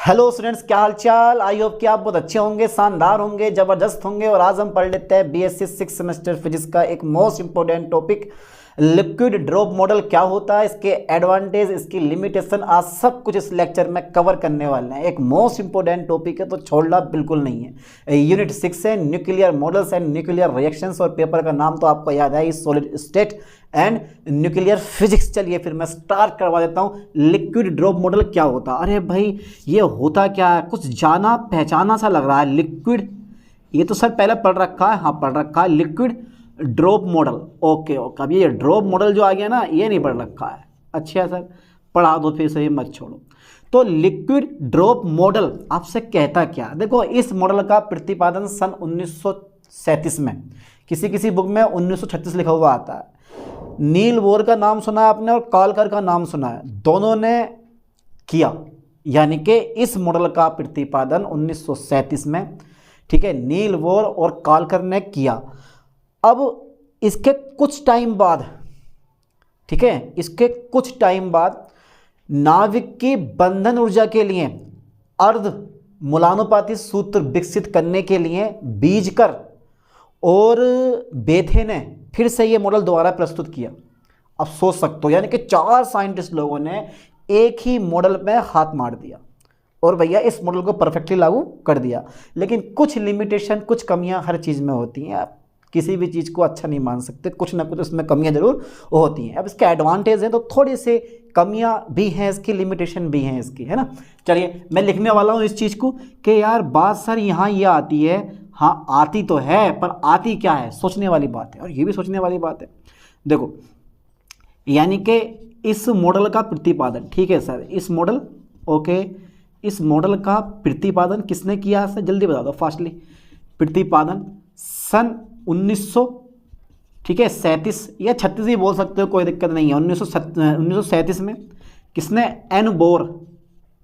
Hello students, क्या हाल चाल। I hope कि आप बहुत अच्छे होंगे, शानदार होंगे, जबरदस्त होंगे। और आज हम पढ़ लेते हैं बीएससी 6 सेमेस्टर फिजिक्स का एक most important topic, liquid drop model क्या होता है, इसके एडवांटेज, इसकी लिमिटेशन, आज सब कुछ इस लेक्चर में कवर करने वाले हैं। एक मोस्ट इंपॉर्टेंट टॉपिक है तो छोड़ना बिल्कुल नहीं है। यूनिट 6 है nuclear models and nuclear reactions, और पेपर का नाम तो आपको याद है, solid state and nuclear physics. चलिए फिर मैं स्टार्ट करवा देता हूँ। लिक्विड ड्रॉप मॉडल क्या होता है? अरे भाई ये होता क्या है, कुछ जाना पहचाना सा लग रहा है। लिक्विड, ये तो सर पहले पढ़ रखा है, हाँ पढ़ रखा है, liquid drop model. Okay okay, अब ये ड्रॉप मॉडल जो आ गया ना, ये नहीं पढ़ रखा है। अच्छा है सर, पढ़ा दो फिर से, ये मत छोड़ो। तो लिक्विड ड्रॉप मॉडल आपसे कहता क्या? देखो, इस मॉडल का प्रतिपादन सन 1937 में, किसी किसी बुक में 1936 लिखा हुआ आता है। नील बोर का नाम सुना है आपने और कालकर का नाम सुना है, दोनों ने किया। यानी कि इस मॉडल का प्रतिपादन 1937 में, ठीक है, नील बोर और कालकर ने किया। अब इसके कुछ टाइम बाद, ठीक है, इसके कुछ टाइम बाद नाविक की बंधन ऊर्जा के लिए अर्ध मूलानुपाती सूत्र विकसित करने के लिए बीजकर और बेथे ने फिर से ये मॉडल दोबारा प्रस्तुत किया। अब सोच सकते हो, यानी कि 4 साइंटिस्ट लोगों ने एक ही मॉडल में हाथ मार दिया और भैया इस मॉडल को परफेक्टली लागू कर दिया। लेकिन कुछ लिमिटेशन, कुछ कमियां हर चीज़ में होती हैं। आप किसी भी चीज़ को अच्छा नहीं मान सकते, कुछ ना कुछ उसमें कमियां जरूर होती हैं। अब इसके एडवांटेज हैं तो थोड़ी सी कमियां भी हैं इसकी, लिमिटेशन भी हैं इसकी, है ना। चलिए मैं लिखने वाला हूँ इस चीज़ को कि यार बात सर यहाँ ये आती है, हाँ आती तो है, पर आती क्या है, सोचने वाली बात है। और ये भी सोचने वाली बात है। देखो, यानी कि इस मॉडल का प्रतिपादन, ठीक है सर, इस मॉडल, ओके, इस मॉडल का प्रतिपादन किसने किया सर, जल्दी बता दो फास्टली। प्रतिपादन सन 1900, ठीक है, 37 या 36 भी बोल सकते हो, कोई दिक्कत नहीं है। 1937 में किसने? एन बोर,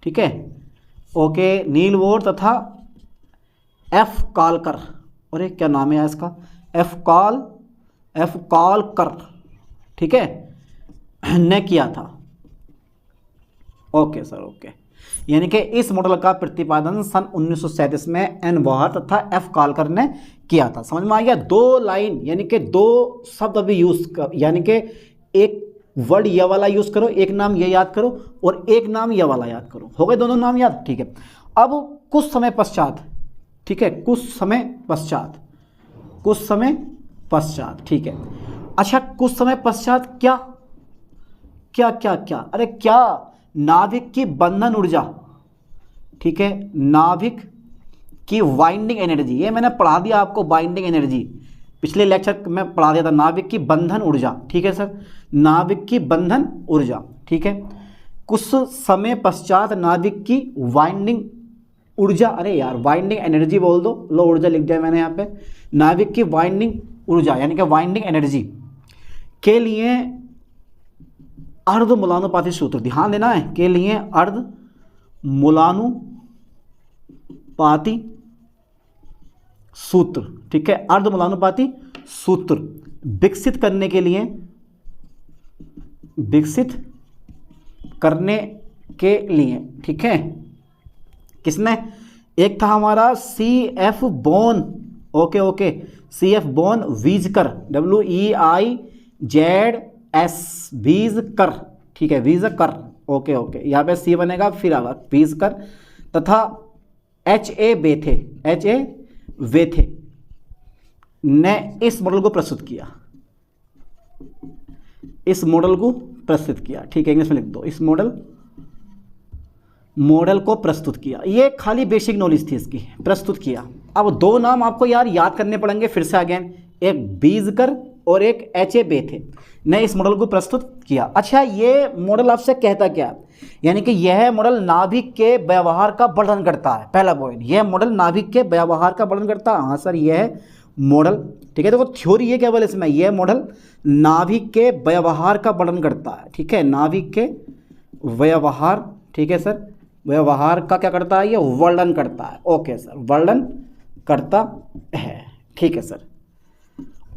ठीक है, ओके, नील बोर तथा एफ कालकर, अरे क्या नाम है इसका, एफ कालकर, ठीक है, ने किया था। Okay sir, okay. यानी कि इस मॉडल का प्रतिपादन सन 1937 में एन बोर तथा एफ कालकर ने किया था। समझ में आ गया? 2 लाइन, यानी कि 2 शब्द अभी यूज कर, यानी कि एक वर्ड ये वाला यूज करो, एक नाम ये याद करो और एक नाम ये वाला याद करो। हो गए दोनों नाम याद? ठीक है। अब कुछ समय पश्चात, ठीक है, कुछ समय पश्चात, ठीक है। अच्छा, कुछ समय पश्चात क्या क्या क्या क्या, अरे क्या, नाभिक की बंधन ऊर्जा, ठीक है, नाभिक की वाइंडिंग एनर्जी, ये मैंने पढ़ा दिया आपको, बाइंडिंग एनर्जी पिछले लेक्चर में पढ़ा दिया था। नाभिक की बंधन ऊर्जा, ठीक है सर, नाभिक की बंधन ऊर्जा, ठीक है। कुछ समय पश्चात नाभिक की वाइंडिंग ऊर्जा, अरे यार वाइंडिंग एनर्जी बोल दो, लो ऊर्जा लिख दिया मैंने यहाँ पे। नाभिक की वाइंडिंग ऊर्जा यानी कि वाइंडिंग एनर्जी के लिए अर्ध मूलानुपाती सूत्र, ध्यान देना है, के लिए अर्ध मूलानुपाती सूत्र, ठीक है, अर्ध मूलानुपाती सूत्र विकसित करने के लिए, ठीक है, किसने? एक था हमारा C F von, okay okay, C F von Weizsäcker, WEIZS, Weizsäcker, ठीक है, वीजकर, ओके ओके, यहाँ पे सी बनेगा फिर आगा वीजकर, तथा HA वेथे ने इस मॉडल को प्रस्तुत किया, ठीक है, इंग्लिश में लिख दो, इस मॉडल को प्रस्तुत किया। ये खाली बेसिक नॉलेज थी इसकी, प्रस्तुत किया। अब 2 नाम आपको यार याद करने पड़ेंगे फिर से अगेन, एक बीजकर और एक HA बेथे ने इस मॉडल को प्रस्तुत किया। अच्छा, ये मॉडल आपसे कहता क्या? यानी कि यह मॉडल नाभिक के व्यवहार का वर्णन करता है। पहला पॉइंट, यह मॉडल नाभिक के व्यवहार का वर्णन करता है। हाँ सर, यह मॉडल, ठीक है, देखो थ्योरी ये केवल इसमें, यह मॉडल नाभिक के व्यवहार का वर्णन करता है, ठीक है, नाभिक के व्यवहार, ठीक है सर, व्यवहार का क्या करता है? ये वर्णन करता है। ओके सर, वर्णन करता है, ठीक है सर,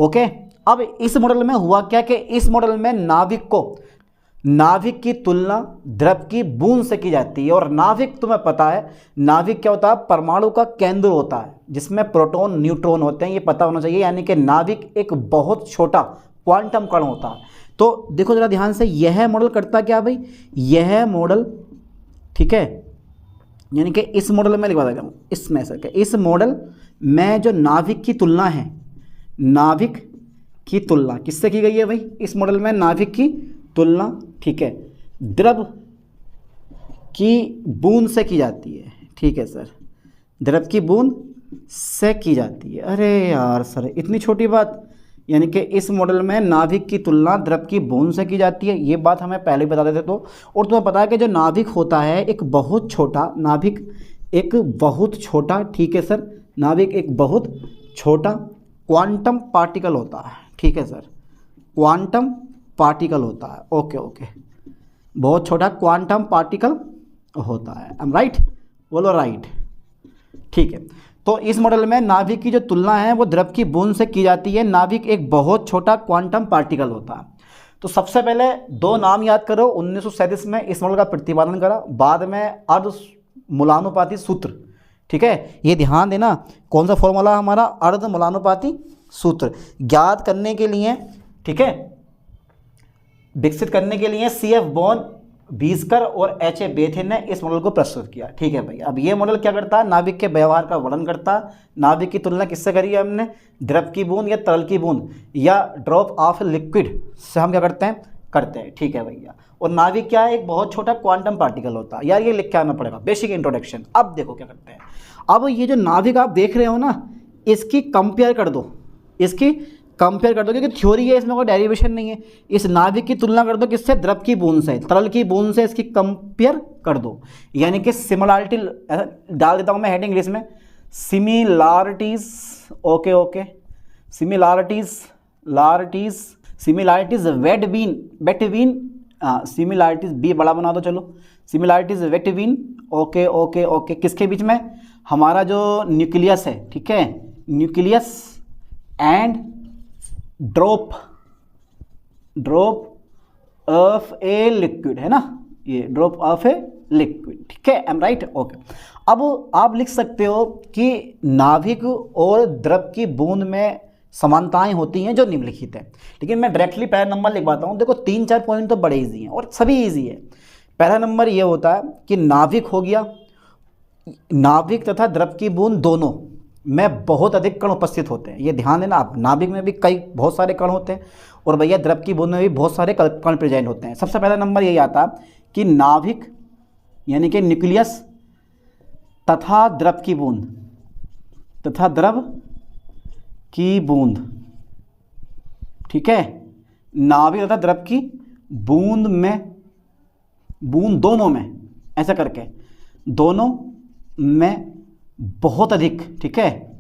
ओके। अब इस मॉडल में हुआ क्या कि इस मॉडल में नाविक को नाभिक की तुलना द्रव की बूंद से की जाती है। और नाभिक तुम्हें पता है, नाभिक क्या होता है? परमाणु का केंद्र होता है जिसमें प्रोटॉन न्यूट्रॉन होते हैं, ये पता होना चाहिए। यानी कि नाभिक एक बहुत छोटा क्वांटम कण होता है। तो देखो जरा ध्यान से, यह मॉडल करता क्या भाई? यह मॉडल, ठीक है, यानी कि इस मॉडल में लिखवा देगा इसमें से, इस मॉडल में जो नाभिक की तुलना है, नाभिक की तुलना किससे की गई है भाई? इस मॉडल में नाभिक की तुलना, ठीक है, द्रव की बूंद से की जाती है। ठीक है सर, द्रव की बूंद से की जाती है। अरे यार सर, इतनी छोटी बात। यानी कि इस मॉडल में नाभिक की तुलना द्रव की बूंद से की जाती है, ये बात हमें पहले ही बता देते। तो और तुम्हें पता है कि जो नाभिक होता है एक बहुत छोटा, नाभिक एक बहुत छोटा, ठीक है सर, नाभिक एक बहुत छोटा क्वांटम पार्टिकल होता है। ठीक है सर, क्वांटम पार्टिकल होता है। ओके ओके, बहुत छोटा क्वांटम पार्टिकल होता है। I am right? बोलो राइट। ठीक है, तो इस मॉडल में नाभिक की जो तुलना है वो द्रव की बूंद से की जाती है। नाभिक एक बहुत छोटा क्वांटम पार्टिकल होता है। तो सबसे पहले दो नाम याद करो। 1937 में इस मॉडल का प्रतिपादन करा, बाद में अर्ध मूलानुपाती सूत्र। ठीक है, ये ध्यान देना, कौन सा फॉर्मूला हमारा? अर्ध मूलानुपाती सूत्र ज्ञात करने के लिए, ठीक है, विकसित करने के लिए CF बॉन बीस्कर और HA बेथेन ने इस मॉडल को प्रस्तुत किया। ठीक है भाई, अब ये मॉडल क्या करता है? नाभिक के व्यवहार का वर्णन करता है। नाभिक की तुलना किससे करी है हमने? द्रव की बूंद या तरल की बूंद या ड्रॉप ऑफ लिक्विड से हम क्या करते हैं? ठीक है भैया। और नाभिक क्या है? एक बहुत छोटा क्वांटम पार्टिकल होता है। यार ये लिख के आना पड़ेगा, बेसिक इंट्रोडक्शन। अब देखो क्या करते हैं। अब ये जो नाभिक आप देख रहे हो ना, इसकी कंपेयर कर दो, इसकी कंपेयर कर दो, क्योंकि थ्योरी है, इसमें कोई डेरिवेशन नहीं है। इस नाभिक की तुलना कर दो किससे? द्रव की बूंद से, तरल की बूंद से इसकी कंपेयर कर दो। यानी कि सिमिलरिटी डाल देता हूँ मैं हेडिंग इंग्लिश में, similarities. Okay okay, similarities between similarities बी बड़ा बना दो, चलो, similarities between, okay okay okay, किसके बीच में? हमारा जो न्यूक्लियस है, ठीक है, nucleus and drop of a liquid, है ना, ये ड्रॉप ऑफ ए लिक्विड। ठीक है, आई एम राइट? ओके। अब आप लिख सकते हो कि नाभिक और द्रव की बूंद में समानताएं होती हैं जो निम्नलिखित है। लेकिन मैं डायरेक्टली पहला नंबर लिखवाता हूँ। देखो 3-4 पॉइंट तो बड़े इजी हैं और सभी इजी है। पहला नंबर ये होता है कि नाभिक हो गया, नाभिक तथा द्रव की बूंद दोनों में बहुत अधिक कण उपस्थित होते हैं। ये ध्यान देना आप, नाभिक में भी बहुत सारे कण होते हैं और भैया द्रव की बूंद में भी बहुत सारे कण प्रेजेंट होते हैं। सबसे पहला नंबर यही आता है कि नाभिक यानी कि न्यूक्लियस तथा द्रव की बूंद, ठीक है, नाभिक तथा द्रव की बूंद दोनों में, ऐसा करके दोनों में बहुत अधिक, ठीक है,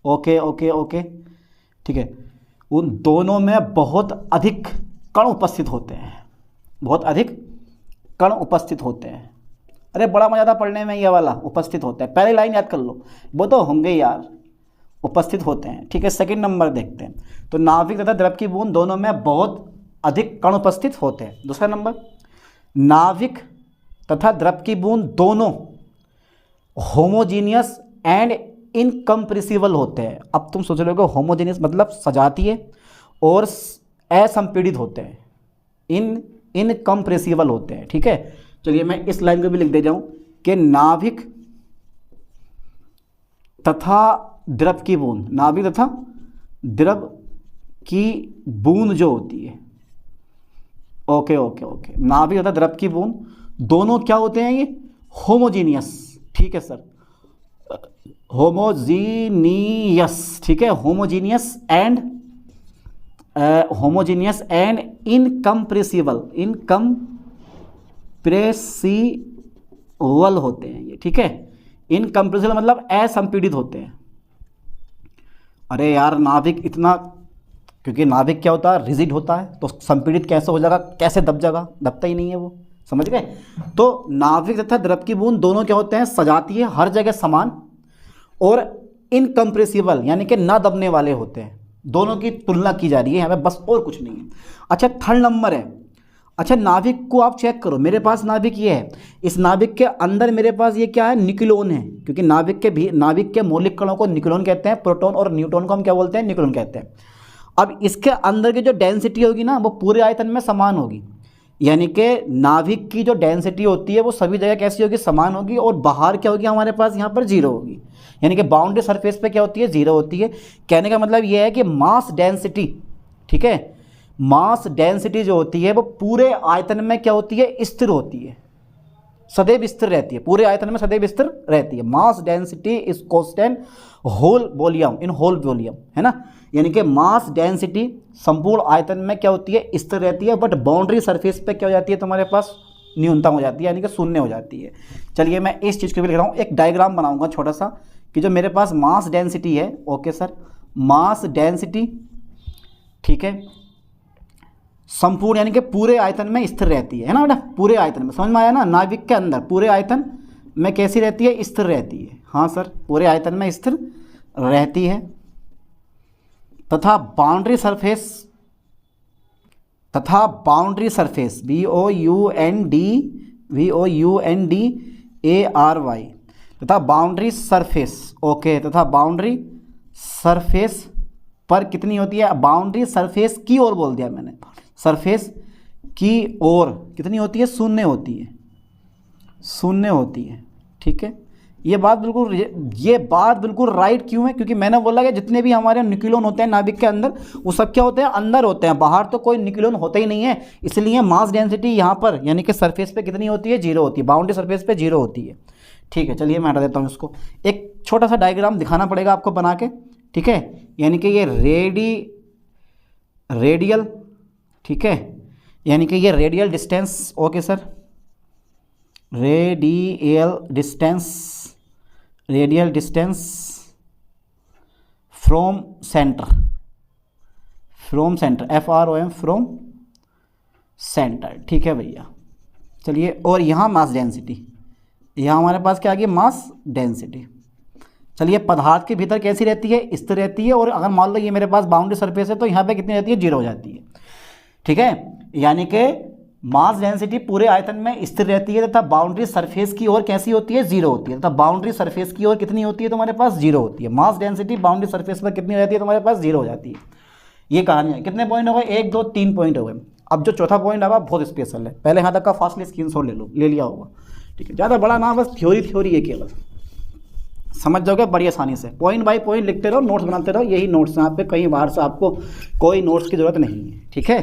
ओके ओके ओके, ठीक है, उन दोनों में बहुत अधिक कण उपस्थित होते हैं, बहुत अधिक कण उपस्थित होते हैं। अरे बड़ा मजा आता पढ़ने में ये वाला, उपस्थित होते हैं। पहली लाइन याद कर लो, वो तो होंगे यार, उपस्थित होते हैं। ठीक है, सेकंड नंबर देखते हैं। तो नाभिक तथा द्रव की बूंद दोनों में बहुत अधिक कण उपस्थित होते हैं। दूसरा नंबर, नाभिक तथा द्रव की बूंद दोनों होमोजीनियस एंड इनकम्प्रेसिबल होते हैं। अब तुम सोच रहे हो होमोजीनियस मतलब सजातीय और असंपीड़ित होते हैं, इनकम्प्रेसिबल होते हैं। ठीक है, चलिए मैं इस लाइन को भी लिख दे जाऊं कि नाभिक तथा द्रव की बूंद, नाभिक तथा द्रव की बूंद जो होती है, ओके ओके ओके, नाभिक तथा द्रव की बूंद दोनों क्या होते हैं? ये होमोजीनियस। ठीक है सर, होमोजीनियस, ठीक है, होमोजीनियस एंड इनकम्प्रेसिबल होते हैं ये। ठीक है, इनकम्प्रेसिबल मतलब असंपीड़ित होते हैं। अरे यार नाभिक इतना, क्योंकि नाभिक क्या होता है? रिजिड होता है, तो संपीड़ित कैसे हो जाएगा? कैसे दब जाएगा? दबता ही नहीं है वो, समझ गए? तो नाभिक तथा द्रव की बूंद दोनों क्या होते हैं? सजातीय, हर जगह समान, और इनकम्प्रेसिबल यानी कि ना दबने वाले होते हैं। दोनों की तुलना की जा रही है यहाँ पे, बस और कुछ नहीं है। अच्छा थर्ड नंबर है, अच्छा, नाभिक को आप चेक करो, मेरे पास नाभिक ये है, इस नाभिक के अंदर मेरे पास ये क्या है, निक्लोन है, क्योंकि नाभिक के मौलिक कणों को निक्लोन कहते हैं, प्रोटॉन और न्यूट्रॉन को हम क्या बोलते हैं, निक्लोन कहते हैं। अब इसके अंदर की जो डेंसिटी होगी ना वो पूरे आयतन में समान होगी, यानी कि नाभिक की जो डेंसिटी होती है वो सभी जगह कैसी होगी, समान होगी, और बाहर क्या होगी हमारे पास यहाँ पर जीरो होगी, यानी कि बाउंड्री सरफेस पे क्या होती है, जीरो होती है। कहने का मतलब ये है कि मास डेंसिटी, ठीक है, मास डेंसिटी जो होती है वो पूरे आयतन में क्या होती है, स्थिर होती है, सदैव स्थिर रहती है, पूरे आयतन में सदैव स्थिर रहती है। Mass density is constant whole volume in whole volume, है ना, यानी कि मास डेंसिटी संपूर्ण आयतन में क्या होती है, स्थिर रहती है, बट बाउंड्री सरफेस पे क्या हो जाती है तुम्हारे पास, न्यूनतम हो जाती है, यानी कि शून्य हो जाती है। चलिए मैं इस चीज़ को भी लिख रहा हूँ, एक डायग्राम बनाऊंगा छोटा सा, कि जो मेरे पास मास डेंसिटी है, ओके सर, मास डेंसिटी, ठीक है, संपूर्ण यानी कि पूरे आयतन में स्थिर रहती है ना बेटा, पूरे आयतन में, समझ में आया ना, नाभिक के अंदर पूरे आयतन में कैसी रहती है, स्थिर रहती है। हाँ सर, पूरे आयतन में स्थिर रहती है, तथा बाउंड्री सरफेस BOUNDARY, तथा बाउंड्री सरफेस, ओके, तथा बाउंड्री सरफेस पर कितनी होती है, बाउंड्री सरफेस की ओर बोल दिया मैंने, सरफेस की ओर कितनी होती है, शून्य होती है, शून्य होती है, ठीक है। ये बात बिल्कुल राइट क्यों है, क्योंकि मैंने बोला कि जितने भी हमारे न्यूक्लियन होते हैं नाभिक के अंदर वो सब क्या होते हैं, अंदर होते हैं, बाहर तो कोई न्यूक्लियन होता ही नहीं है, इसलिए मास डेंसिटी यहाँ पर यानी कि सरफेस पे कितनी होती है, जीरो होती है, बाउंड्री सरफेस पे जीरो होती है, ठीक है। चलिए मैं हटा देता हूँ इसको, एक छोटा सा डायग्राम दिखाना पड़ेगा आपको बना के, ठीक है, यानी कि ये रेडियल, ठीक है, यानी कि ये radial distance, okay sir, radial distance from centre FROM from centre, ठीक है भैया। चलिए, और यहाँ मास डेंसिटी, यहाँ हमारे पास क्या आ गई, मास डेंसिटी। चलिए, पदार्थ के भीतर कैसी रहती है, स्थिर रहती है, और अगर मान लो ये मेरे पास बाउंड्री सरफेस है तो यहाँ पे कितनी रहती है, जीरो हो जाती है, ठीक है, यानी कि मास डेंसिटी पूरे आयतन में स्थिर रहती है, तथा बाउंड्री सरफेस की ओर कैसी होती है, जीरो होती है, तथा बाउंड्री सरफेस की ओर कितनी होती है तुम्हारे पास, जीरो होती है। मास डेंसिटी बाउंड्री सरफेस पर कितनी रहती है तुम्हारे पास, जीरो हो जाती है। ये कहानी है। कितने पॉइंट हो गए, 1 2 3 पॉइंट हो गए। अब जो चौथा पॉइंट आवा बहुत स्पेशल है, पहले यहाँ तक का फास्टली स्क्रीनशॉट ले लिया होगा, ठीक है, ज़्यादा बड़ा ना, बस थ्योरी है, केवल समझ जाओगे बड़ी आसानी से, पॉइंट बाय पॉइंट लिखते रहो, नोट्स बनाते रहो, यही नोट्स हैं, आप पे कहीं बाहर से आपको कोई नोट्स की ज़रूरत नहीं है, ठीक है,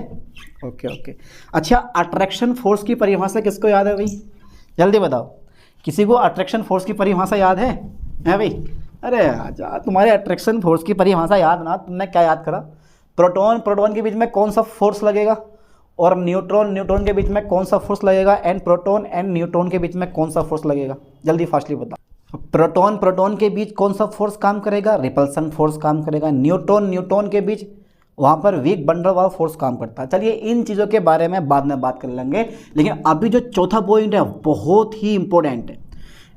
ओके। अच्छा, अट्रैक्शन फोर्स की परिभाषा किसको याद है भाई, जल्दी बताओ, किसी को अट्रैक्शन फोर्स की परिभाषा याद है भाई? अरे आजा, तुम्हारे अट्रैक्शन फोर्स की परिभाषा याद ना, तुमने क्या याद करा, प्रोटॉन के बीच में कौन सा फोर्स लगेगा, और न्यूट्रॉन के बीच में कौन सा फोर्स लगेगा, एंड प्रोटॉन एंड न्यूट्रॉन के बीच में कौन सा फोर्स लगेगा, जल्दी फास्टली बताओ। प्रोटॉन के बीच कौन सा फोर्स काम करेगा, रिपल्सन फोर्स काम करेगा। न्यूट्रॉन के बीच वहाँ पर वीक बंडल वाला फोर्स काम करता है। चलिए, इन चीज़ों के बारे में बाद में बात कर लेंगे, लेकिन अभी जो चौथा पॉइंट है बहुत ही इंपॉर्टेंट है।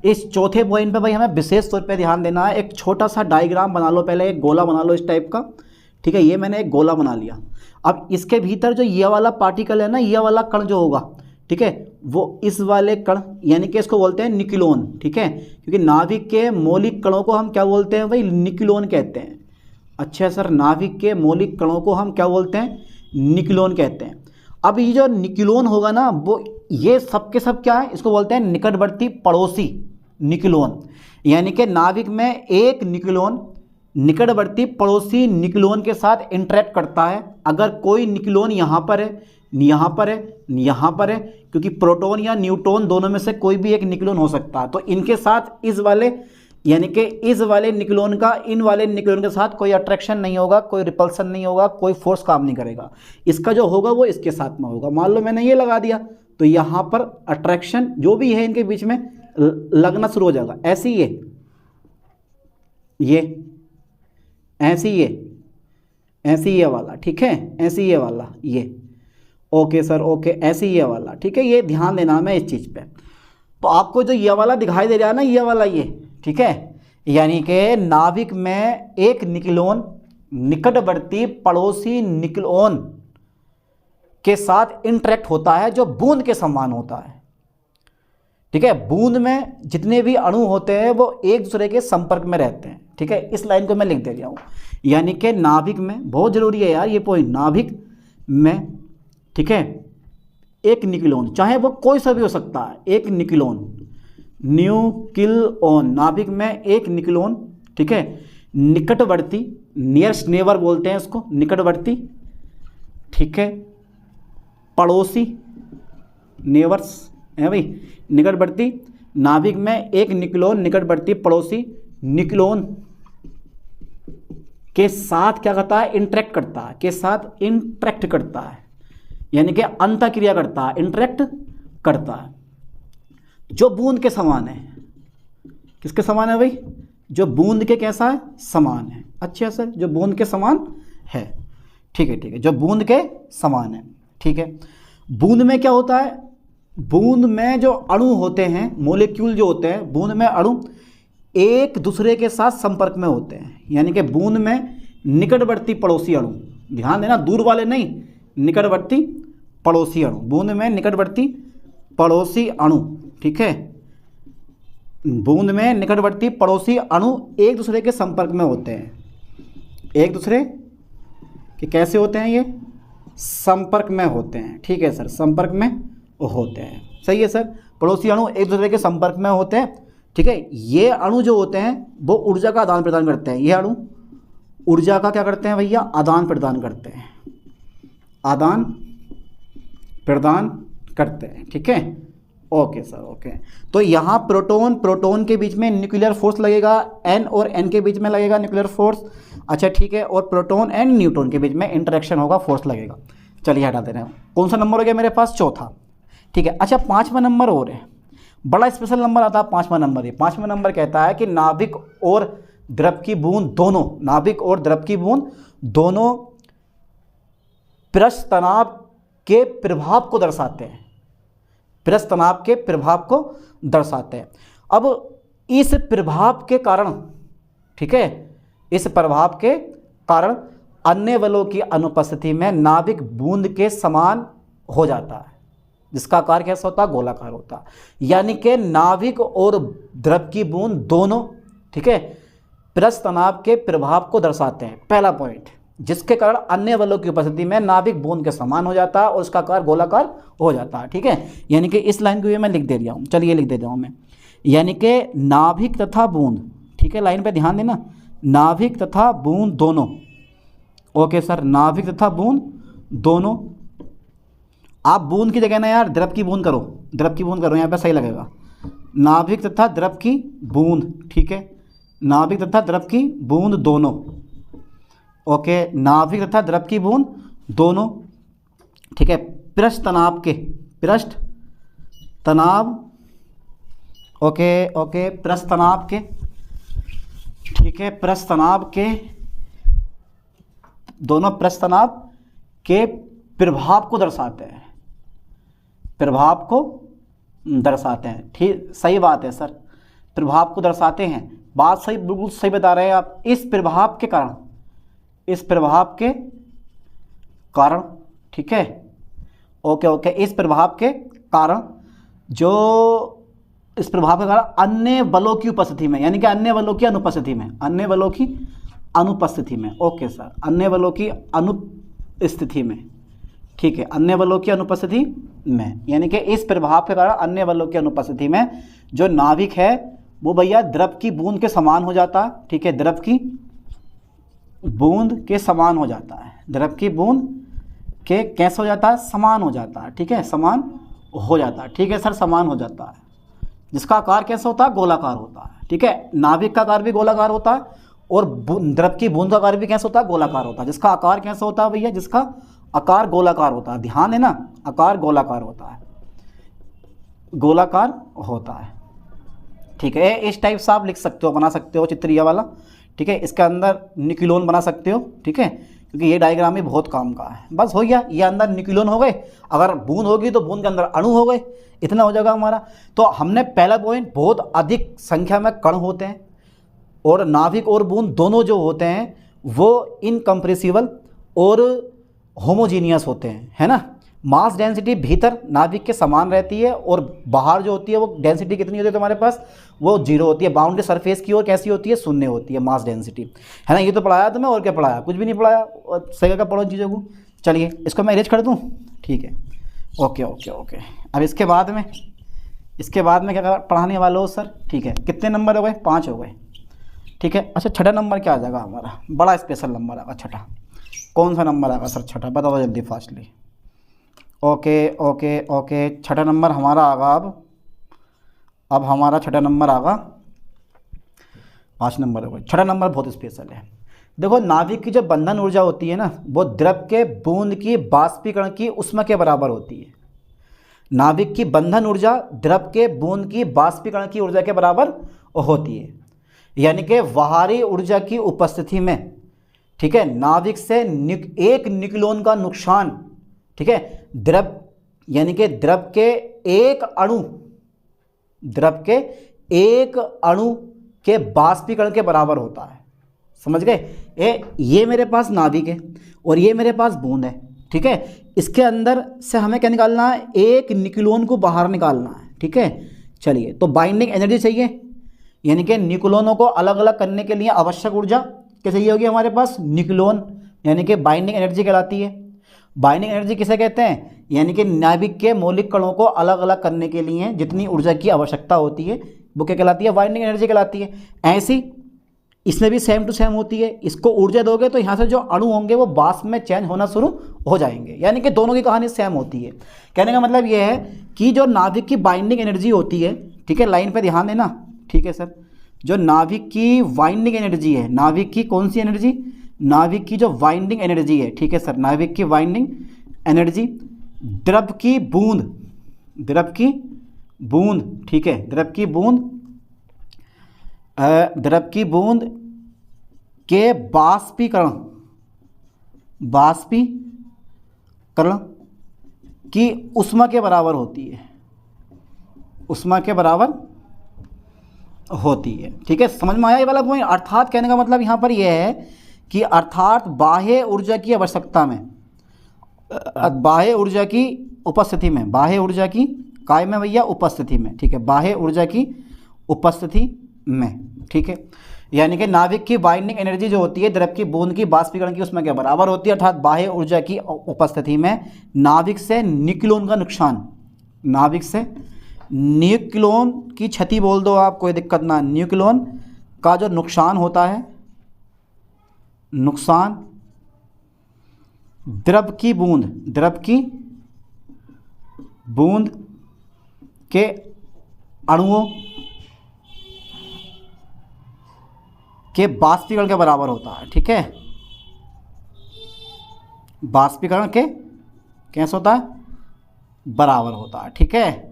इस चौथे पॉइंट पे भाई हमें विशेष तौर पे ध्यान देना है। एक छोटा सा डायग्राम बना लो, पहले एक गोला बना लो इस टाइप का, ठीक है, ये मैंने एक गोला बना लिया। अब इसके भीतर जो ये वाला पार्टिकल है ना, ये वाला कण जो होगा, ठीक है, वो इस वाले कण यानी कि इसको बोलते हैं निक्लोन, ठीक है, क्योंकि नाभिक के मौलिक कणों को हम क्या बोलते हैं भाई, निक्लोन कहते हैं। अच्छा सर, नाभिक के मौलिक कणों को हम क्या बोलते हैं, निक्लोन कहते हैं। अब ये जो निक्लोन होगा ना, वो ये सब के सब क्या है, इसको बोलते हैं निकटवर्ती पड़ोसी निक्लोन, यानी कि नाभिक में एक निक्लोन निकटवर्ती पड़ोसी निक्लोन के साथ इंटरेक्ट करता है। अगर कोई निक्लोन यहाँ पर है, यहाँ पर है, यहाँ पर है, क्योंकि प्रोटॉन या न्यूट्रॉन दोनों में से कोई भी एक निक्लोन हो सकता है, तो इनके साथ इस वाले यानी कि इस वाले निक्लोन का इन वाले निक्लोन के साथ कोई अट्रैक्शन नहीं होगा, कोई रिपल्सन नहीं होगा, कोई फोर्स काम नहीं करेगा। इसका जो होगा वो इसके साथ में होगा। मान लो मैंने ये लगा दिया, तो यहाँ पर अट्रैक्शन जो भी है इनके बीच में लगना शुरू हो जाएगा। ऐसे ही ये ऐसे ये वाला, ठीक है, ऐसे ये वाला, ये ओके सर, ओके, ऐसे ये वाला, ठीक है, ये ध्यान देना मैं इस चीज़ पे। तो आपको जो ये वाला दिखाई दे रहा है ना, ये वाला, ये ठीक है, यानी कि नाभिक में एक निक्लोन निकटवर्ती पड़ोसी निक्लोन के साथ इंटरेक्ट होता है जो बूंद के समान होता है। ठीक है, बूंद में जितने भी अणु होते हैं वो एक दूसरे के संपर्क में रहते हैं। ठीक है, इस लाइन को मैं लिख दे रहा हूँ, यानी कि नाभिक में, बहुत जरूरी है यार ये पॉइंट, नाभिक में, ठीक है, एक न्यूक्लियन, चाहे वो कोई सा भी हो सकता है, एक न्यूक्लियन, न्यूक्लियन, नाभिक में एक न्यूक्लियन, ठीक है, निकटवर्ती, नियरेस्ट नेबर बोलते हैं इसको, निकटवर्ती, ठीक है, पड़ोसी, नेबर्स है भाई, निकटवर्ती, नाभिक में एक न्यूक्लियन निकटवर्ती पड़ोसी न्यूक्लियन के साथ क्या करता है, इंटरेक्ट करता है, के साथ इंटरेक्ट करता है, यानी कि अंतःक्रिया करता है, इंटरेक्ट करता है, जो बूंद के समान है। किसके समान है भाई, जो बूंद के कैसा है, समान है। अच्छा सर, जो बूंद के समान है, ठीक है, ठीक है, जो बूंद के समान है, ठीक है। बूंद में क्या होता है, बूंद में जो अणु होते हैं, मोलिक्यूल जो होते हैं, बूंद में अणु एक दूसरे के साथ संपर्क में होते हैं, यानी कि बूंद में निकटवर्ती पड़ोसी अणु, ध्यान देना, दूर वाले नहीं, निकटवर्ती पड़ोसी अणु, बूंद में निकटवर्ती पड़ोसी अणु, ठीक है, बूंद में निकटवर्ती पड़ोसी अणु एक दूसरे के संपर्क में होते हैं। एक दूसरे के कैसे होते हैं, ये संपर्क में होते हैं। ठीक है सर, संपर्क में होते हैं, सही है सर, पड़ोसी अणु एक दूसरे के संपर्क में होते हैं। ठीक है, ये अणु जो होते हैं वो ऊर्जा का आदान प्रदान करते हैं, ये अणु ऊर्जा का क्या करते हैं भैया, आदान प्रदान करते हैं, आदान प्रदान करते हैं। ठीक है, ओके सर, ओके। तो यहाँ प्रोटॉन प्रोटॉन के बीच में न्यूक्लियर फोर्स लगेगा, एन और एन के बीच में लगेगा न्यूक्लियर फोर्स, अच्छा ठीक है, और प्रोटॉन एंड न्यूट्रॉन के बीच में इंटरेक्शन होगा, फोर्स लगेगा। चलिए हटा दे रहे हैं, कौन सा नंबर हो गया मेरे पास, चौथा। ठीक है, अच्छा पांचवा नंबर और है, बड़ा स्पेशल नंबर आता है पांचवा नंबर। ये पांचवा नंबर कहता है कि नाभिक और द्रव की बूंद दोनों, नाभिक और द्रव की बूंद दोनों पृष्ठ तनाव के प्रभाव को दर्शाते हैं, पृष्ठ तनाव के प्रभाव को दर्शाते हैं। अब इस प्रभाव के कारण, ठीक है, इस प्रभाव के कारण अन्य बलों की अनुपस्थिति में नाभिक बूंद के समान हो जाता है, जिसका आकार कैसा होता है, गोलाकार होता है। यानी कि नाभिक और द्रव की बूंद दोनों, ठीक है, पृष्ठ तनाव के प्रभाव को दर्शाते हैं, पहला पॉइंट, जिसके कारण अन्य बलों की उपस्थिति में नाभिक बूंद के समान हो जाता है और उसका आकार गोलाकार हो जाता है। ठीक है, यानी कि इस लाइन को ये मैं लिख दे रहा हूँ, चलिए लिख दे रहा हूँ मैं, यानी कि नाभिक तथा बूंद, ठीक है, लाइन पे ध्यान देना, नाभिक तथा बूंद दोनों, ओके सर, नाभिक तथा बूंद दोनों, आप बूंद की जगह ना यार द्रव की बूंद करो, द्रव की बूंद करो, यहाँ पे सही लगेगा, नाभिक तथा द्रव की बूंद, ठीक है, नाभिक तथा द्रव की बूंद दोनों, ओके, नाभिक तथा द्रव की बूंद दोनों, ठीक है, पृष्ठ तनाव के, पृष्ठ तनाव, ओके ओके, पृष्ठ तनाव के, ठीक है, पृष्ठ तनाव के, दोनों पृष्ठ तनाव के प्रभाव को दर्शाते हैं, प्रभाव को दर्शाते हैं। ठीक, सही बात है सर, प्रभाव को दर्शाते हैं, बात सही, बिल्कुल सही बता रहे हैं आप। इस प्रभाव के कारण, इस प्रभाव के कारण, ठीक है, ओके ओके, इस प्रभाव के कारण, जो इस प्रभाव के कारण अन्य बलों की उपस्थिति में, यानी कि अन्य बलों की अनुपस्थिति में, अन्य बलों की अनुपस्थिति में, ओके सर, अन्य बलों की अनुस्थिति में, ठीक है, अन्य बलों की अनुपस्थिति में, यानी कि इस प्रभाव के कारण अन्य बलों की अनुपस्थिति में जो नाभिक है वो भैया द्रव की बूंद के समान हो जाता है। ठीक है, द्रव की बूंद के समान हो जाता है, द्रव की बूंद के कैसे हो जाता है, समान हो जाता है। ठीक है, समान हो जाता है, ठीक है सर, समान हो जाता है, जिसका आकार कैसा होता है, गोलाकार होता है। ठीक है, नाभिक का आकार भी गोलाकार होता है और द्रव की बूंद का आकार भी कैसा होता है, गोलाकार होता है, जिसका आकार कैसा होता है भैया, जिसका आकार गोलाकार होता है, ध्यान है ना, आकार गोलाकार होता है, गोलाकार होता है। ठीक है, इस टाइप से आप लिख सकते हो, बना सकते हो चित्र ये वाला। ठीक है, इसके अंदर न्यूक्लियन बना सकते हो। ठीक है, क्योंकि ये डायग्राम भी बहुत काम का है। बस हो गया, ये अंदर न्यूक्लियन हो गए, अगर बूंद होगी तो बूंद के अंदर अणु हो गए, इतना हो जाएगा हमारा। तो हमने पहला पॉइंट, बहुत अधिक संख्या में कण होते हैं और नाभिक और बूंद दोनों जो होते हैं वो इनकम्प्रेसिबल और होमोजीनियस होते हैं, है ना, मास डेंसिटी भीतर नाभिक के समान रहती है और बाहर जो होती है वो डेंसिटी कितनी होती है तुम्हारे पास, वो जीरो होती है। बाउंड्री सरफेस की ओर कैसी होती है, शून्य होती है मास डेंसिटी, है ना। ये तो पढ़ाया तुम्हें, और क्या पढ़ाया, कुछ भी नहीं पढ़ाया, और सही का पढ़ो चीज़ों को। चलिए इसको मैं इरेज कर दूँ, ठीक है, ओके ओके ओके। अब इसके बाद में क्या पढ़ाने वाले हो सर, ठीक है, कितने नंबर हो गए, 5 हो गए, ठीक है। अच्छा छठा नंबर क्या आ जाएगा हमारा, बड़ा स्पेशल नंबर आएगा छठा। कौन सा नंबर आएगा सर छठा, बताओ जल्दी फास्टली। ओके ओके ओके, छठा नंबर हमारा आगा अब हमारा छठा नंबर आगा, 5 नंबर हो गए। छठा नंबर बहुत स्पेशल है। देखो नाभिक की जो बंधन ऊर्जा होती है ना, वो द्रव के बूंद की बाष्पीकरण की ऊष्मा के बराबर होती है। नाभिक की बंधन ऊर्जा द्रव के बूंद की बाष्पीकरण की ऊर्जा के बराबर होती है, यानी कि बाहरी ऊर्जा की उपस्थिति में, ठीक है, नाभिक से एक न्यूक्लियन का नुकसान, ठीक है, द्रव यानी कि द्रव के एक अणु के बाष्पीकरण के बराबर होता है। समझ गए, ये मेरे पास नाभिक है और ये मेरे पास बूंद है, ठीक है। इसके अंदर से हमें क्या निकालना है, एक न्यूक्लियन को बाहर निकालना है, ठीक है। चलिए, तो बाइंडिंग एनर्जी चाहिए, यानी कि न्यूक्लियनों को अलग अलग करने के लिए आवश्यक ऊर्जा क्या चाहिए होगी हमारे पास, न्यूक्लियन, यानी कि बाइंडिंग एनर्जी कहलाती है। बाइंडिंग एनर्जी किसे कहते हैं, यानी कि नाभिक के मौलिक कणों को अलग अलग करने के लिए जितनी ऊर्जा की आवश्यकता होती है वो क्या कहलाती है, बाइंडिंग एनर्जी कहलाती है। ऐसी इसमें भी सेम टू सेम होती है। इसको ऊर्जा दोगे तो यहाँ से जो अणु होंगे वो बाष्प में चेंज होना शुरू हो जाएंगे, यानी कि दोनों की कहानी सेम होती है। कहने का मतलब ये है कि जो नाभिक की बाइंडिंग एनर्जी होती है, ठीक है, लाइन पे ध्यान देना, ठीक है सर। जो नाभिक की बाइंडिंग एनर्जी है, नाभिक की कौन सी एनर्जी, नाभिक की जो बाइंडिंग एनर्जी है, ठीक है सर, नाभिक की बाइंडिंग एनर्जी द्रव की बूंद, ठीक है, द्रव की बूंद के बाष्पीकरण की ऊष्मा के बराबर होती है, ठीक है। समझ में आया ये वाला पॉइंट। अर्थात कहने का मतलब यहाँ पर यह है कि अर्थात बाह्य ऊर्जा की आवश्यकता में, बाह्य ऊर्जा की उपस्थिति में, बाह्य ऊर्जा की काय में भैया उपस्थिति में, ठीक है, बाह्य ऊर्जा की उपस्थिति में, ठीक है, यानी कि नाभिक की बाइंडिंग एनर्जी जो होती है द्रव की बूंद की बाष्पीकरण की उसमें क्या बराबर होती है। अर्थात बाह्य ऊर्जा की उपस्थिति में नाभिक से न्यूक्लियन का नुकसान, नाभिक से न्यूक्लियन की क्षति बोल दो आप, कोई दिक्कत ना, न्यूक्लियन का जो नुकसान होता है, नुकसान द्रव की बूंद के अणुओं के बाष्पीकरण के बराबर होता है, ठीक है। बाष्पीकरण के कैसे होता है, बराबर होता है, ठीक है,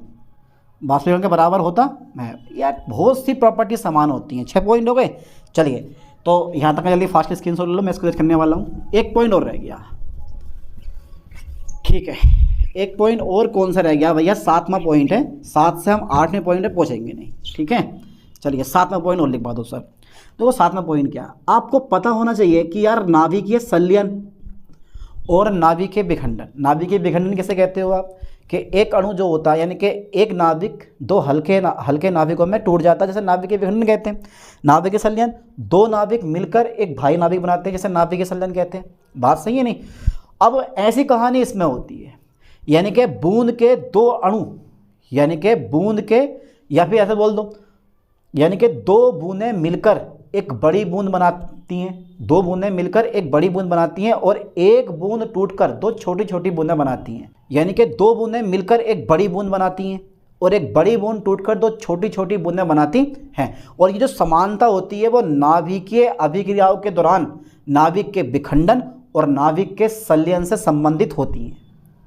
बाष्पीकरण के बराबर होता है। यार बहुत सी प्रॉपर्टी समान होती हैं। 6 पॉइंट हो गए। चलिए तो यहाँ तक जल्दी फास्ट स्क्रीनशॉट ले लो, मैं इसको रेज करने वाला हूँ। 1 पॉइंट और रह गया, ठीक है, 1 पॉइंट और कौन सा रह गया भैया, 7वां पॉइंट है। 7 से हम 8वें पॉइंट पे पहुँचेंगे नहीं, ठीक है। चलिए 7वां पॉइंट और लिखवा दो सर। तो 7वां पॉइंट क्या, आपको पता होना चाहिए कि यार नाभिकीय संलयन और नाभिकीय विखंडन। नाभिकीय विखंडन किसे कहते हो आप, कि एक अणु जो होता है, यानी कि एक नाभिक 2 हल्के नाभिकों में टूट जाता है, जैसे नाभिकीय विखंडन कहते हैं। नाभिकीय संलयन 2 नाभिक मिलकर एक भारी नाभिक बनाते हैं, जैसे नाभिकीय संलयन कहते हैं। बात सही है नहीं। अब ऐसी कहानी इसमें होती है, यानी कि बूंद के 2 अणु, यानी कि बूंद के, या फिर ऐसे बोल दो, यानी कि 2 बूंदें मिलकर एक बड़ी बूंद बनाती हैं, 2 बूंदें मिलकर एक बड़ी बूंद बनाती हैं, और एक बूंद टूटकर 2 छोटी छोटी बूंदें बनाती हैं। यानी कि 2 बूंदें मिलकर एक बड़ी बूंद बनाती हैं और एक बड़ी बूंद टूटकर 2 छोटी छोटी बूंदें बनाती हैं। और ये जो समानता होती है वो नाभिकीय अभिक्रियाओं के दौरान नाभिक के विखंडन और नाभिक के संलयन से संबंधित होती हैं।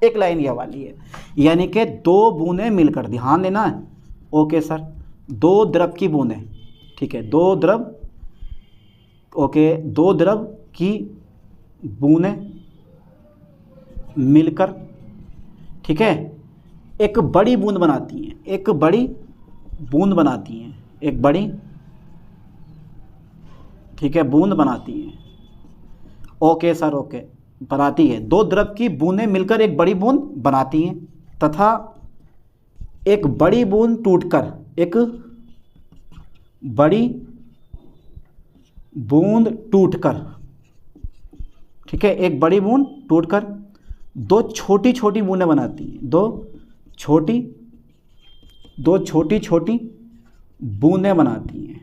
एक लाइन ये वाली है, यानी कि 2 बूंदें मिलकर, ध्यान देना है, ओके सर, 2 द्रव की बूंदें, ठीक है, 2 द्रव, ओके, 2 द्रव की बूंदें मिलकर, ठीक है, एक बड़ी बूंद बनाती हैं, एक बड़ी बूंद बनाती हैं, एक बड़ी, ठीक है, बूंद बनाती हैं। ओके सर, ओके, बनाती है। दो द्रव की बूंदें मिलकर एक बड़ी बूंद बनाती हैं तथा एक बड़ी बूंद टूटकर, एक बड़ी बूंद टूटकर, ठीक है, एक बड़ी बूंद टूटकर दो छोटी छोटी बूंदें बनाती हैं, दो छोटी छोटी बूंदें बनाती हैं।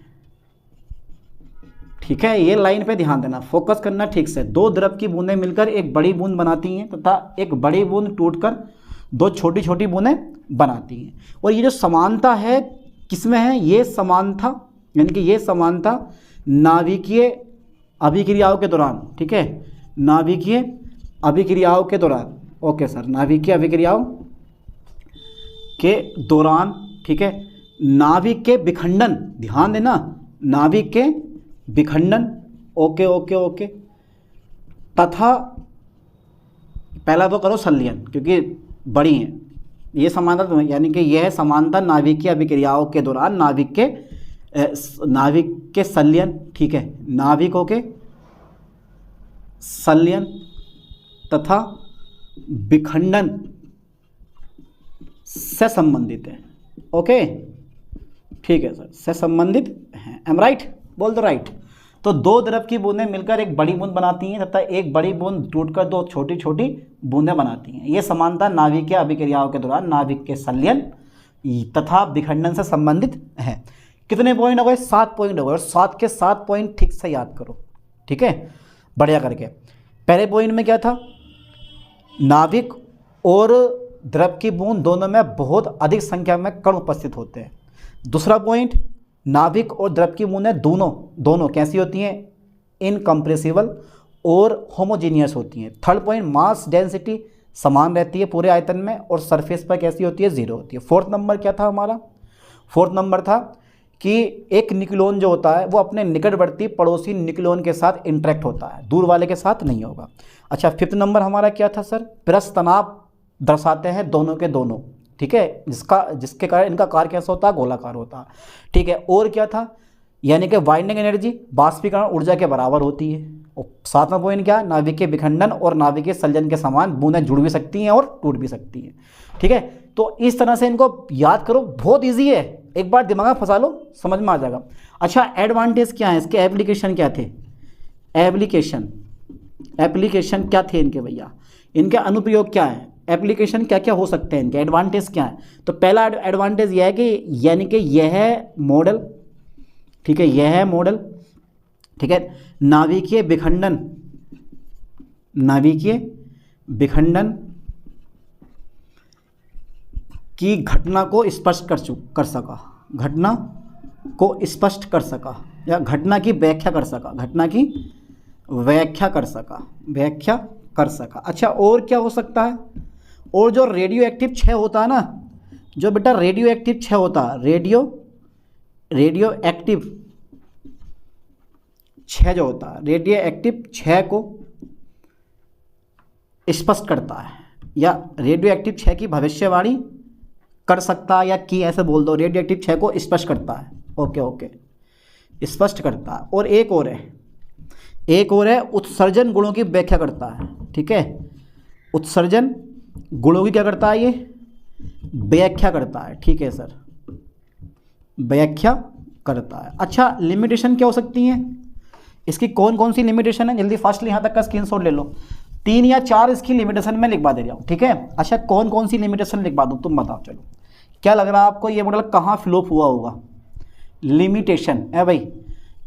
ठीक है, ये लाइन पे ध्यान देना, फोकस करना ठीक से। दो द्रव की बूंदें मिलकर एक बड़ी बूंद बनाती हैं तथा एक बड़ी बूंद टूटकर दो छोटी छोटी बूंदें बनाती हैं। और ये जो समानता है किसमें है? ये समानता यानी कि ये समानता नाभिकीय अभिक्रियाओं के दौरान, ठीक है, नाभिकीय अभिक्रियाओं के दौरान, ओके सर, नाभिकीय अभिक्रियाओं के दौरान, ठीक है, नाभिक के विखंडन, ध्यान देना, नाभिक के विखंडन, ओके ओके ओके, तथा पहला तो करो संलयन क्योंकि बड़ी हैं, ये समानता यानी कि यह समानता नाभिकीय अभिक्रियाओं के दौरान नाभिक के संलयन, ठीक है, नाभिकों के संलयन तथा विखंडन से संबंधित है। ओके, ठीक है सर, से संबंधित है। Am right? बोल दो राइट। तो दो द्रव की बूंदें मिलकर एक बड़ी बूंद बनाती हैं तथा एक बड़ी बूंद टूटकर दो छोटी छोटी बूंदें बनाती हैं। ये समानता नाभिकीय अभिक्रियाओं के दौरान नाभिक के संलयन तथा विखंडन से संबंधित है। कितने पॉइंट हो गए? 7 पॉइंट हो गए। और 7 के 7 पॉइंट ठीक से याद करो, ठीक है, बढ़िया करके। पहले पॉइंट में क्या था? नाभिक और द्रव की बूंद दोनों में बहुत अधिक संख्या में कण उपस्थित होते हैं। दूसरा पॉइंट, नाभिक और द्रव की बूंदें दोनों कैसी होती हैं? इनकम्प्रेसिबल और होमोजीनियस होती हैं। थर्ड पॉइंट, मास डेंसिटी समान रहती है पूरे आयतन में और सरफेस पर कैसी होती है? 0 होती है। फोर्थ नंबर क्या था हमारा? फोर्थ नंबर था कि एक न्यूक्लियन जो होता है वो अपने निकटवर्ती पड़ोसी न्यूक्लियन के साथ इंटरेक्ट होता है, दूर वाले के साथ नहीं होगा। अच्छा, फिफ्थ नंबर हमारा क्या था सर? पृष्ठ तनाव दर्शाते हैं दोनों के दोनों, ठीक है, जिसके कारण इनका कार्य कैसा होता है? गोलाकार होता है, ठीक है। और क्या था? यानी कि बाइंडिंग एनर्जी बाष्पीकरण ऊर्जा के बराबर होती है। और सातवां पॉइंट क्या? नाभिकीय विखंडन और नाभिकीय संलयन के समान बूंदें जुड़ भी सकती हैं और टूट भी सकती हैं, ठीक है। तो इस तरह से इनको याद करो, बहुत ईजी है, एक बार दिमाग में फंसा लो, समझ में आ जाएगा। अच्छा, एडवांटेज क्या है इसके? एप्लीकेशन क्या थे? एप्लीकेशन क्या थे इनके भैया? इनके अनुप्रयोग क्या है? एप्लीकेशन क्या क्या हो सकते हैं इनके? एडवांटेज क्या है? तो पहला एडवांटेज यह है कि यानी कि यह मॉडल, ठीक है, यह मॉडल, ठीक है, नाभिकीय विखंडन की घटना को स्पष्ट कर सका, घटना को स्पष्ट कर सका या घटना की व्याख्या कर सका, घटना की व्याख्या कर सका। अच्छा, और क्या हो सकता है? और जो रेडियो एक्टिव क्षय होता है ना, जो बेटा रेडियो एक्टिव क्षय होता है, रेडियो एक्टिव क्षय जो होता है, रेडियो एक्टिव क्षय को स्पष्ट करता है या रेडियो एक्टिव क्षय की भविष्यवाणी कर सकता है, या की ऐसे बोल दो, रेडियो एक्टिव क्षय को स्पष्ट करता है। ओके ओके, स्पष्ट करता है। और एक और है उत्सर्जन गुणों की व्याख्या करता है, ठीक है, उत्सर्जन गुणों की क्या करता है? ये व्याख्या करता है, ठीक है सर, व्याख्या करता है। अच्छा, लिमिटेशन क्या हो सकती हैं इसकी? कौन कौन सी लिमिटेशन है? जल्दी फास्टली यहाँ तक का स्क्रीनशॉट ले लो। 3 या 4 इसकी लिमिटेशन में लिखवा दे रहा हूँ, ठीक है। अच्छा, कौन कौन सी लिमिटेशन लिखवा दूँ, तुम बताओ। चलो, क्या लग रहा है आपको ये मॉडल कहाँ फ्लॉप हुआ होगा? लिमिटेशन है भाई,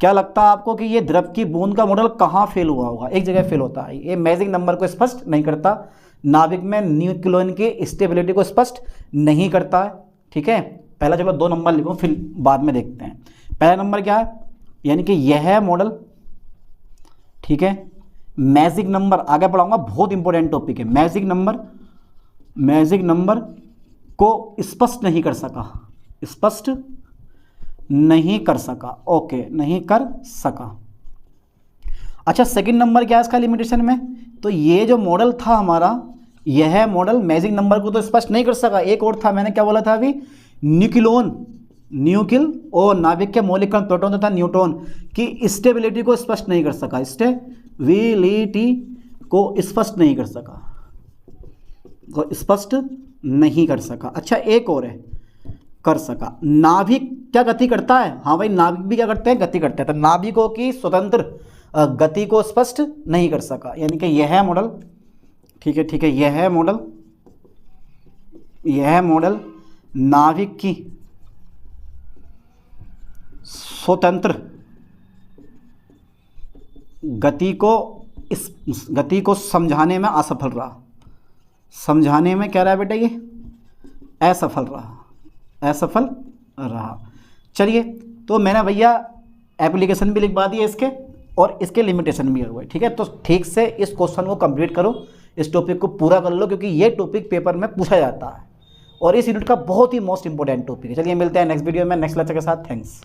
क्या लगता है आपको कि ये द्रव की बूंद का मॉडल कहाँ फेल हुआ होगा? एक जगह फेल होता है, ये मैजिक नंबर को स्पष्ट नहीं करता, नाभिक में न्यूक्लियन की स्टेबिलिटी को स्पष्ट नहीं करता है, ठीक है। पहला चलो 2 नंबर लिखो, फिर बाद में देखते हैं। पहला नंबर क्या है? यानी कि यह मॉडल, ठीक है, मैजिक नंबर आगे पढ़ाऊंगा, बहुत इंपॉर्टेंट टॉपिक है। मैजिक नंबर को स्पष्ट नहीं कर सका, ओके, नहीं कर सका। अच्छा, सेकंड नंबर क्या है इसका लिमिटेशन में? तो ये जो मॉडल था हमारा, यह मॉडल मैजिक नंबर को तो स्पष्ट नहीं कर सका। एक और था, मैंने क्या बोला था अभी? न्यूक्लियन और नाभिक के मौलिक कण प्रोटॉन तथा न्यूट्रॉन की स्टेबिलिटी को स्पष्ट नहीं कर सका, स्टेबिलिटी को स्पष्ट नहीं कर सका, को स्पष्ट नहीं कर सका। अच्छा एक और है, कर सका। नाभिक क्या गति करता है? हाँ भाई, नाभिक भी क्या करते हैं? गति करते हैं। तो नाभिकों की स्वतंत्र गति को स्पष्ट नहीं कर सका, यानी कि यह है मॉडल। ठीक है, ठीक है, यह है मॉडल, यह मॉडल नाभिक की स्वतंत्र गति को, इस गति को समझाने में असफल रहा। समझाने में क्या रहा बेटा? ये असफल रहा, असफल रहा। चलिए, तो मैंने भैया एप्लीकेशन भी लिखवा दिए इसके और इसके लिमिटेशन भी हुए। ठीक है, तो ठीक से इस क्वेश्चन को कंप्लीट करो, इस टॉपिक को पूरा कर लो, क्योंकि ये टॉपिक पेपर में पूछा जाता है और इस यूनिट का बहुत ही मोस्ट इंपॉर्टेंट टॉपिक है। चलिए मिलते हैं नेक्स्ट वीडियो में नेक्स्ट लेक्चर के साथ। थैंक्स।